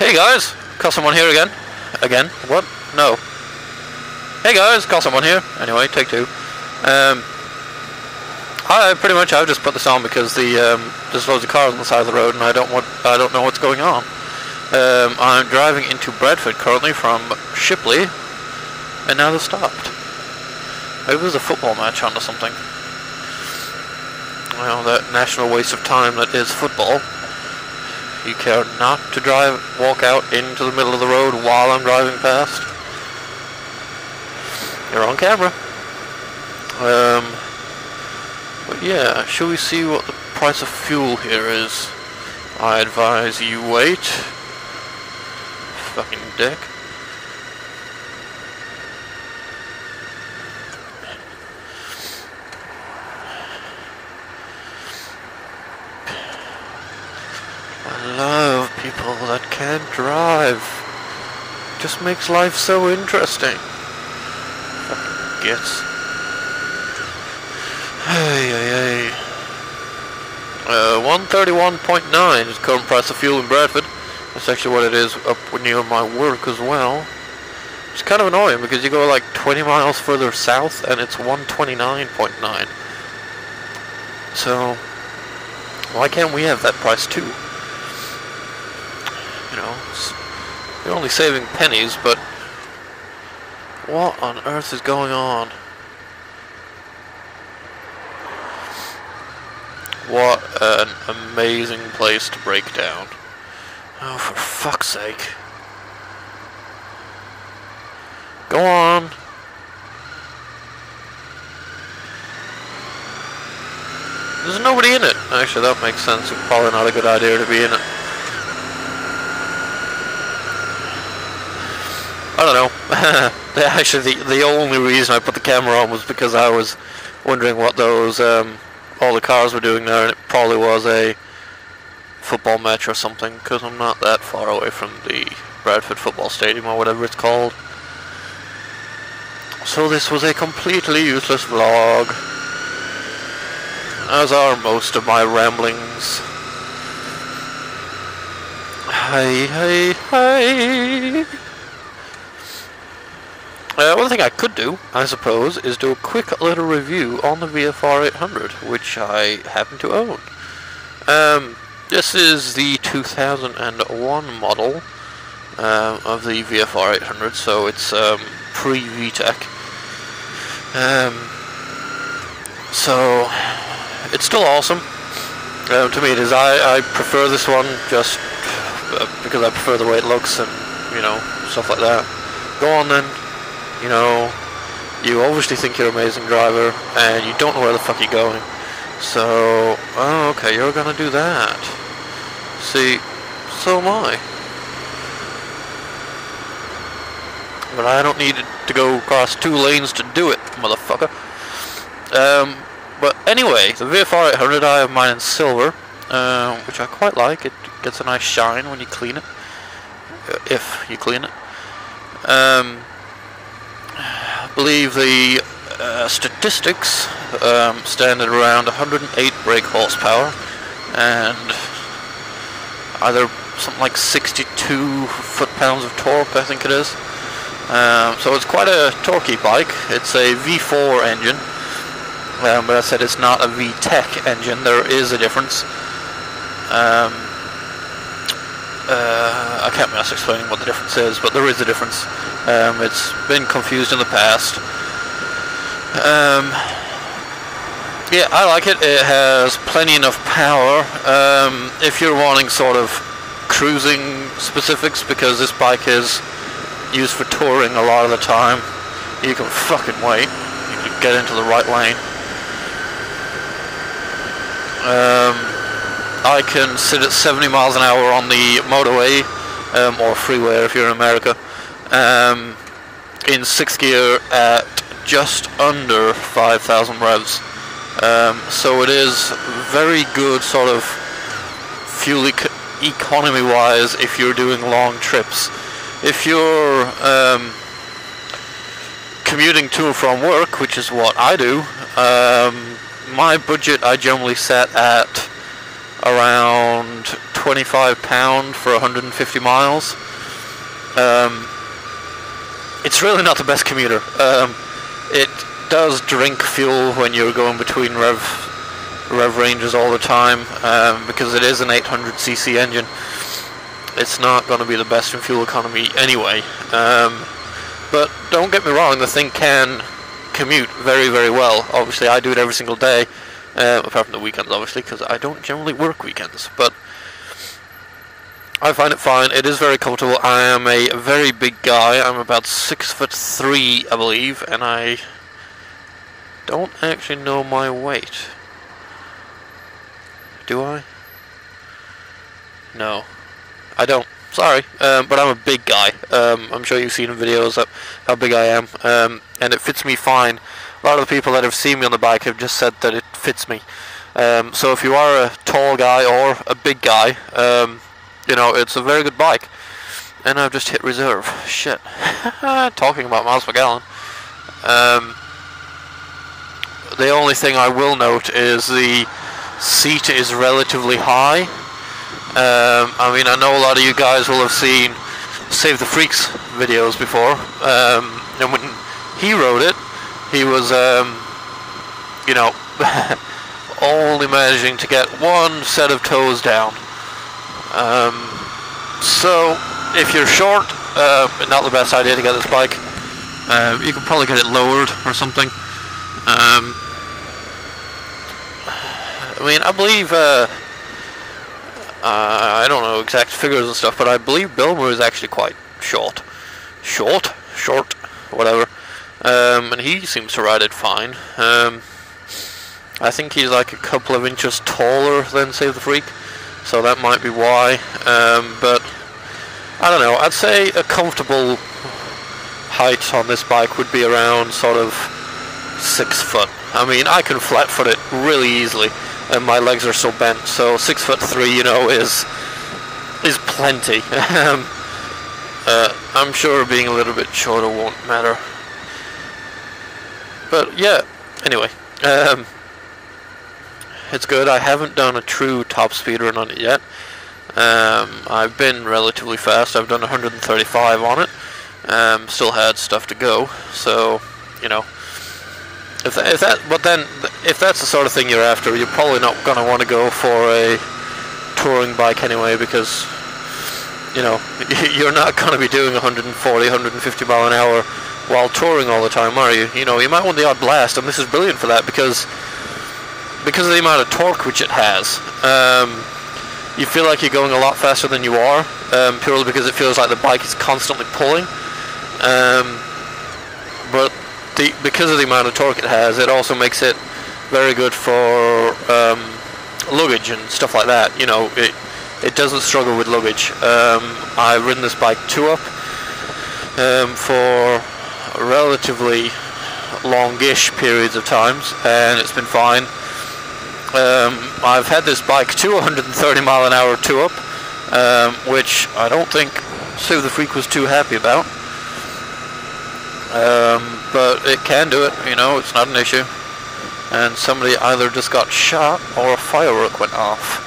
Hey guys, call someone here again. Again? What? No. Hey guys, call someone here. Anyway, take two. I've just put this on because there's loads of cars on the side of the road and I don't know what's going on. I'm driving into Bradford currently from Shipley, and now they've stopped. Maybe there's a football match on or something. Well, that national waste of time that is football. You care not to walk out into the middle of the road while I'm driving past. You're on camera. But yeah, shall we see what the price of fuel here is? I advise you wait. Fucking dick. I love people that can't drive. Just makes life so interesting. Fucking gits. Hey. 131.9 is the current price of fuel in Bradford. That's actually what it is up near my work as well. It's kind of annoying because you go like 20 miles further south and it's 129.9. So, why can't we have that price too? You know, you're only saving pennies, but what on earth is going on? What an amazing place to break down. Oh, for fuck's sake. Go on. There's nobody in it. Actually, that makes sense. It's probably not a good idea to be in it. I don't know. Actually, the only reason I put the camera on was because I was wondering what those, all the cars were doing there, and it probably was a football match or something, because I'm not that far away from the Bradford football stadium or whatever it's called. So this was a completely useless vlog, as are most of my ramblings. Hey. One thing I could do, I suppose, is do a quick little review on the VFR800, which I happen to own. This is the 2001 model of the VFR800, so it's pre-VTEC. So it's still awesome. To me it is. I prefer this one just because I prefer the way it looks and, you know, stuff like that. Go on then. You know, you obviously think you're an amazing driver, and you don't know where the fuck you're going. So, oh, okay, you're gonna do that. See, so am I. But I don't need to go across 2 lanes to do it, motherfucker. But anyway, the VFR800, I have mine in silver, which I quite like. It gets a nice shine when you clean it. If you clean it. I believe the statistics stand at around 108 brake horsepower and either something like 62 foot-pounds of torque, I think it is. So it's quite a torquey bike. It's a V4 engine, but I said it's not a VTEC engine. There is a difference. I can't be asked explaining what the difference is, but there is a difference. It's been confused in the past. Yeah, I like it. It has plenty enough power. If you're wanting sort of cruising specifics, because this bike is used for touring a lot of the time, you can fucking wait. You can get into the right lane. I can sit at 70 miles an hour on the motorway, or freeway if you're in America, in 6th gear at just under 5,000 revs. So it is very good sort of fuel economy wise if you're doing long trips. If you're commuting to and from work, which is what I do, my budget I generally set at around £25 for 150 miles. It's really not the best commuter. It does drink fuel when you're going between rev ranges all the time, because it is an 800cc engine. It's not going to be the best in fuel economy anyway. But don't get me wrong, the thing can commute very, very well. Obviously, I do it every single day, apart from the weekends, obviously, because I don't generally work weekends. But I find it fine. It is very comfortable. I am a very big guy. I'm about 6'3", I believe, and I don't actually know my weight. Do I? No, I don't. Sorry, but I'm a big guy. I'm sure you've seen in videos how big I am, and it fits me fine. A lot of the people that have seen me on the bike have just said that it fits me. So if you are a tall guy or a big guy, you know, it's a very good bike. And I've just hit reserve. Shit. Talking about miles per gallon. The only thing I will note is the seat is relatively high. I mean, I know a lot of you guys will have seen Save the Freaks videos before, and when he rode it, he was, you know, only managing to get one set of toes down. So, if you're short, not the best idea to get this bike. You can probably get it lowered or something. I mean, I believe, I don't know exact figures and stuff, but I believe Bilmer is actually quite short, whatever. And he seems to ride it fine. I think he's like a couple of inches taller than Save the Freak, so that might be why. But I don't know. I'd say a comfortable height on this bike would be around sort of 6 foot. I mean, I can flat foot it really easily, and my legs are so bent. So 6'3", you know, is plenty. I'm sure being a little bit shorter won't matter. But yeah, anyway, it's good. I haven't done a true top speed run on it yet. I've been relatively fast. I've done 135 on it. Still had stuff to go. So, you know, if that's the sort of thing you're after, you're probably not going to want to go for a touring bike anyway, because, you know, you're not going to be doing 140, 150 mile an hour while touring all the time, are you? You know, you might want the odd blast, and this is brilliant for that, because of the amount of torque which it has. You feel like you're going a lot faster than you are, purely because it feels like the bike is constantly pulling. But because of the amount of torque it has, it also makes it very good for luggage and stuff like that. You know, it doesn't struggle with luggage. I've ridden this bike 2-up for relatively longish periods of times, and it's been fine. I've had this bike to 130 mile an hour 2-up, which I don't think Save the Freak was too happy about. But it can do it, you know, it's not an issue. And somebody either just got shot or a firework went off.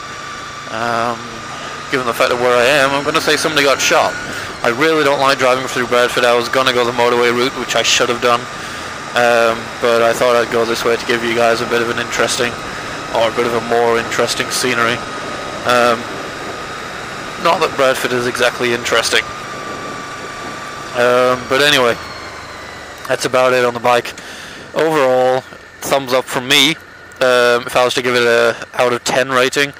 Given the fact of where I am, I'm going to say somebody got shot. I really don't like driving through Bradford. I was going to go the motorway route, which I should have done. But I thought I'd go this way to give you guys a bit of an interesting, or a bit of a more interesting scenery. Not that Bradford is exactly interesting. But anyway, that's about it on the bike. Overall, thumbs up from me. If I was to give it a out of 10 rating,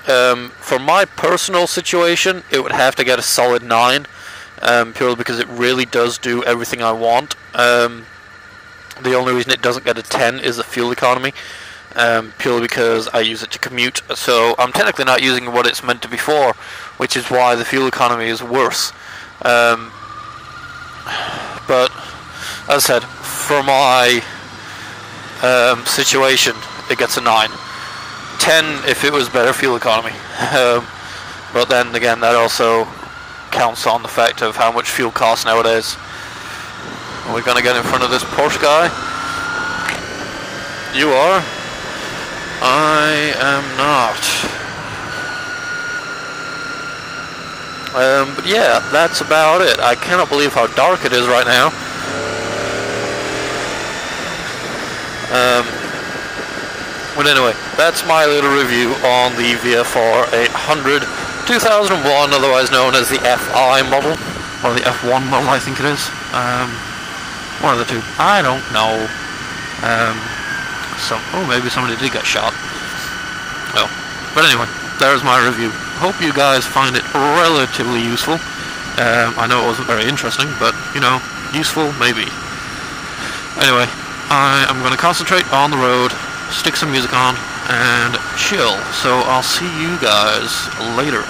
for my personal situation, it would have to get a solid 9, purely because it really does do everything I want. The only reason it doesn't get a 10 is the fuel economy, purely because I use it to commute. So I'm technically not using what it's meant to be for, which is why the fuel economy is worse. But as I said, for my situation, it gets a 9. 10 if it was better fuel economy. But then again, that also counts on the fact of how much fuel costs nowadays. Are we gonna get in front of this Porsche guy? You are? I am not. But yeah, that's about it. I cannot believe how dark it is right now. But anyway, that's my little review on the VFR800 2001, otherwise known as the FI model, or the F1 model, I think it is. One of the two. I don't know. Oh, maybe somebody did get shot. Oh, but anyway, there's my review. Hope you guys find it relatively useful. I know it wasn't very interesting, but, you know, useful, maybe. Anyway, I am going to concentrate on the road, stick some music on, and chill. So I'll see you guys later.